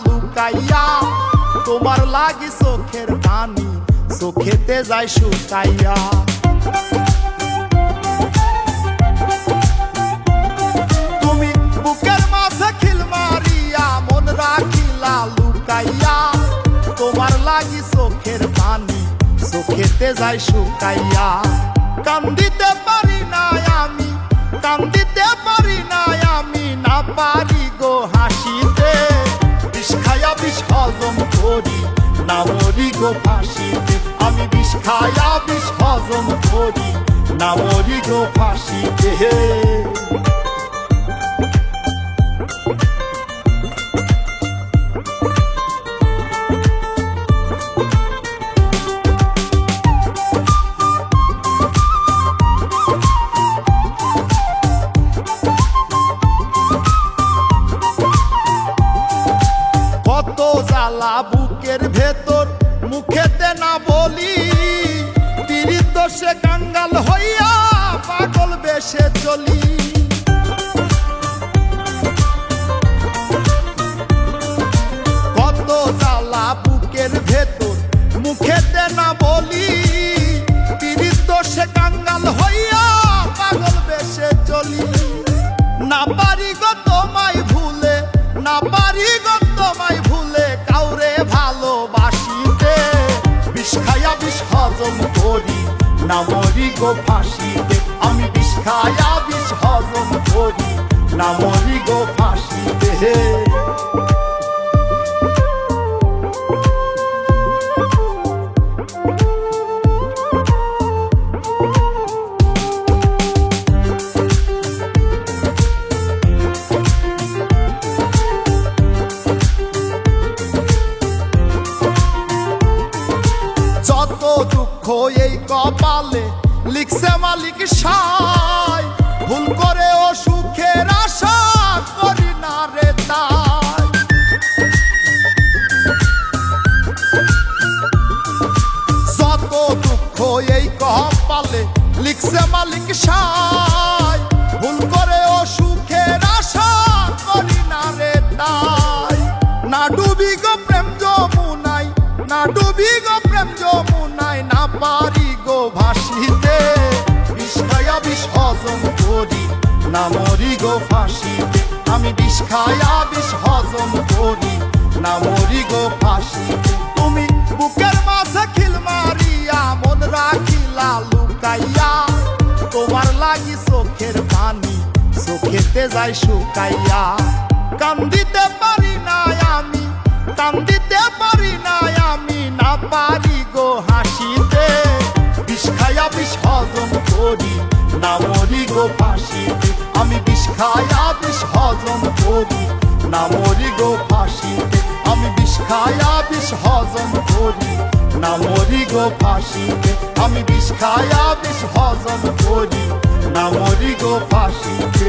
লুকাইয়া তোমার লাগি চোখের পানি চোখেতে যায় শুকাইয়া। তুমি বুকের মাঝে খিল মারিয়া মন রাখিলা লুকাইয়া তোমার লাগি চোখের পানি চোখেতে যায় শুকাইয়া। কান্দিতে পারি না আমি, কান্দিতে পারি না আমি, না পারি গো হাসিতে। বিষ খায়া বিষ হজম করি না মরি গো ফাঁসিতে। আমি বিষ খায়া বিষ হজম করি না মরি গো ফাঁসিতে। কত জ্বালা বুকের ভেতর মুখেতে না বলি, পীড়িত দোষে কাঙ্গাল হইয়া পাগল বেশে চলি। কত জ্বালা বুকের ভেতর মুখেতে না বলি, পীড়িত দোষে কাঙ্গাল হইয়া পাগল বেশে চলি। না পারি গো তোমায় ভুলে, না পারি গো তোমায় ভুলে কাউরে ভালোবাসিতে। বিষ খায়া বিষ হজম করি না মরি গো ফাঁসিতে। আমি বিষ খায়া বিষ হজম করি না মরি গো ফাঁসিতে। যত দুঃখ এই কপালে লিখছে মালিক সাই, ভুল করে ও সুখের আশা করি না রে তাই। যত দুঃখ এই কপালে লিখছে মালিক সাই, ভুল করে ও সুখের আশা করি না রে তাই। না ডুবি গো প্রেম যমুনাই, না ডুবি গো প্রেম যমুনাই, না পারি গো ভাসিতে। বিষ খায়া বিষ হজম করি না মরি গো ফাঁসিতে। আমি বিষ খায়া বিষ হজম করি না মরি গো ফাঁসিতে। তুমি বুকের মাঝে খিল মারিয়া মন রাখিলা লুকাইয়া তোমার লাগি চোখের পানি চোখেতে যায় শুকাইয়া। কান্দিতে পারি না আমি, কান্দিতে পারি না আমি, না পারি গো হাসিতে। বিষ খায়া বিষ হজম করি না মরি গো ফাঁসিতে। আমি বিষ খায়া বিষ হজম করি না মরি গো ফাঁসিতে। আমি বিষ খায়া বিষ হজম করি না মরি গো ফাঁসিতে। আমি বিষ খায়া বিষ হজম করি না মরি গো ফাঁসিতে।